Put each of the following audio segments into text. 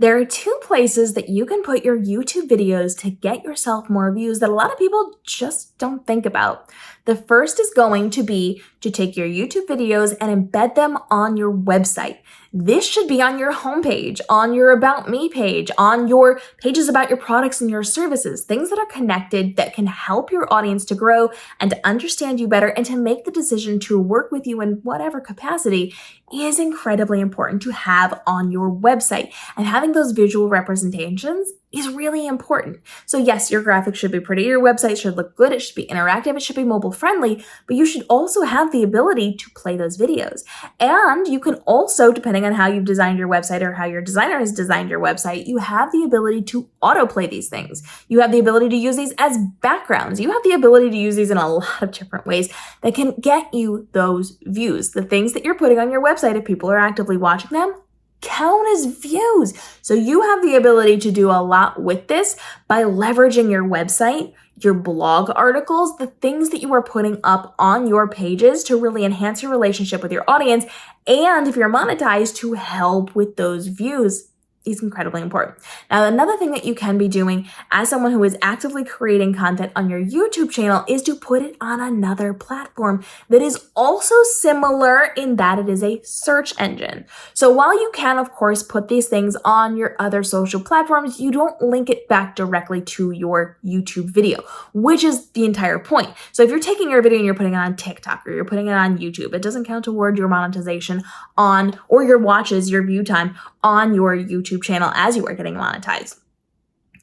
There are two places that you can put your YouTube videos to get yourself more views that a lot of people just don't think about. The first is going to be to take your YouTube videos and embed them on your website. This should be on your homepage, on your About Me page, on your pages about your products and your services, things that are connected that can help your audience to grow and to understand you better and to make the decision to work with you in whatever capacity is incredibly important to have on your website. And having those visual representations is really important. So yes, your graphics should be pretty, your website should look good, it should be interactive, it should be mobile friendly, but you should also have the ability to play those videos. And you can also, depending on how you've designed your website or how your designer has designed your website, you have the ability to autoplay these things. You have the ability to use these as backgrounds. You have the ability to use these in a lot of different ways that can get you those views. The things that you're putting on your website, if people are actively watching them, count as views. So you have the ability to do a lot with this by leveraging your website, your blog articles, the things that you are putting up on your pages to really enhance your relationship with your audience. And if you're monetized, to help with those views is incredibly important. Now, another thing that you can be doing as someone who is actively creating content on your YouTube channel is to put it on another platform that is also similar in that it is a search engine. So while you can, of course, put these things on your other social platforms, you don't link it back directly to your YouTube video, which is the entire point. So if you're taking your video and you're putting it on TikTok or you're putting it on YouTube, it doesn't count toward your monetization on, or your watches, your view time on your YouTube channel as you are getting monetized.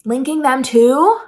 Linking them to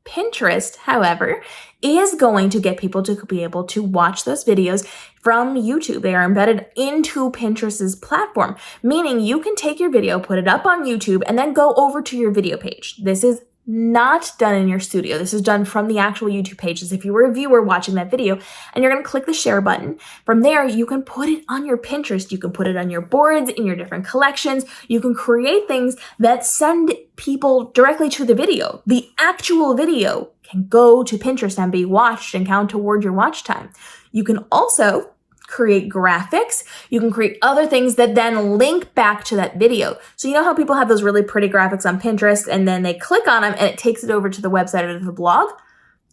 Pinterest, however, is going to get people to be able to watch those videos from YouTube. They are embedded into Pinterest's platform, meaning you can take your video, put it up on YouTube, and then go over to your video page. This is not done in your studio. This is done from the actual YouTube page. As if you were a viewer watching that video, and you're going to click the share button. From there, you can put it on your Pinterest. You can put it on your boards, in your different collections. You can create things that send people directly to the video. The actual video can go to Pinterest and be watched and count toward your watch time. You can also create graphics. You can create other things that then link back to that video. So you know how people have those really pretty graphics on Pinterest and then they click on them and it takes it over to the website or to the blog?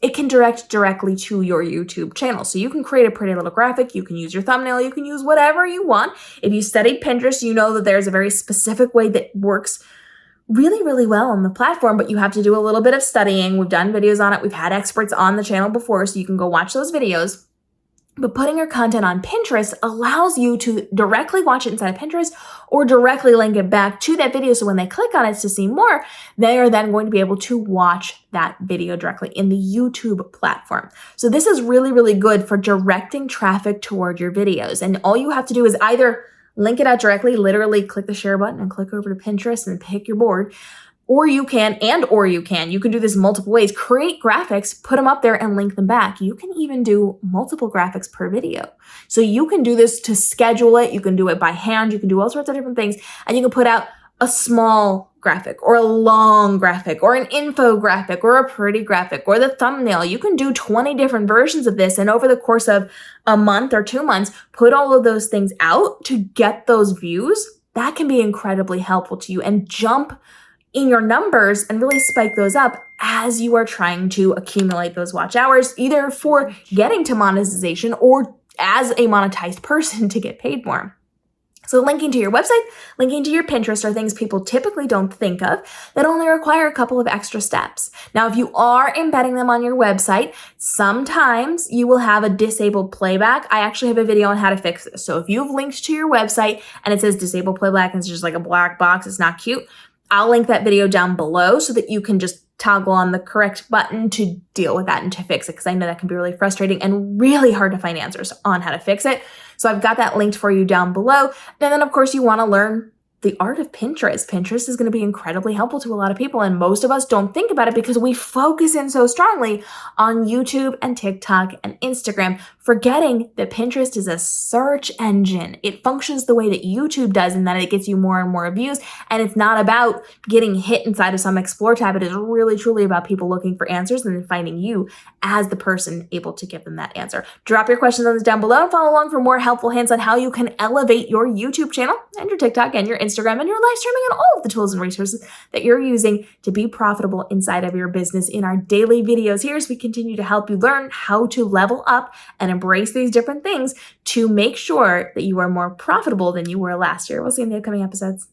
It can direct directly to your YouTube channel. So you can create a pretty little graphic. You can use your thumbnail. You can use whatever you want. If you studied Pinterest, you know that there's a very specific way that works really, really well on the platform, but you have to do a little bit of studying. We've done videos on it. We've had experts on the channel before, so you can go watch those videos. But putting your content on Pinterest allows you to directly watch it inside of Pinterest or directly link it back to that video. So when they click on it to see more, they are then going to be able to watch that video directly in the YouTube platform. So this is really, really good for directing traffic toward your videos. And all you have to do is either link it out directly, literally click the share button and click over to Pinterest and pick your board. Or you can do this multiple ways. Create graphics, put them up there and link them back. You can even do multiple graphics per video. So you can do this to schedule it. You can do it by hand. You can do all sorts of different things. And you can put out a small graphic or a long graphic or an infographic or a pretty graphic or the thumbnail. You can do 20 different versions of this. And over the course of a month or 2 months, put all of those things out to get those views. That can be incredibly helpful to you and jump in your numbers and really spike those up as you are trying to accumulate those watch hours, either for getting to monetization or as a monetized person to get paid more. So linking to your website, linking to your Pinterest are things people typically don't think of that only require a couple of extra steps. Now, if you are embedding them on your website, sometimes you will have a disabled playback. I actually have a video on how to fix this. So if you've linked to your website and it says disabled playback and it's just like a black box, it's not cute, I'll link that video down below so that you can just toggle on the correct button to deal with that and to fix it, because I know that can be really frustrating and really hard to find answers on how to fix it. So I've got that linked for you down below. And then, of course, you want to learn the art of Pinterest. Pinterest is going to be incredibly helpful to a lot of people, and most of us don't think about it because we focus in so strongly on YouTube and TikTok and Instagram forgetting that Pinterest is a search engine. It functions the way that YouTube does in that it gets you more and more views, and it's not about getting hit inside of some Explore tab. It is really, truly about people looking for answers and then finding you as the person able to give them that answer. Drop your questions on this down below and follow along for more helpful hints on how you can elevate your YouTube channel and your TikTok and your Instagram and your live streaming and all of the tools and resources that you're using to be profitable inside of your business in our daily videos here as we continue to help you learn how to level up and embrace these different things to make sure that you are more profitable than you were last year. We'll see you in the upcoming episodes.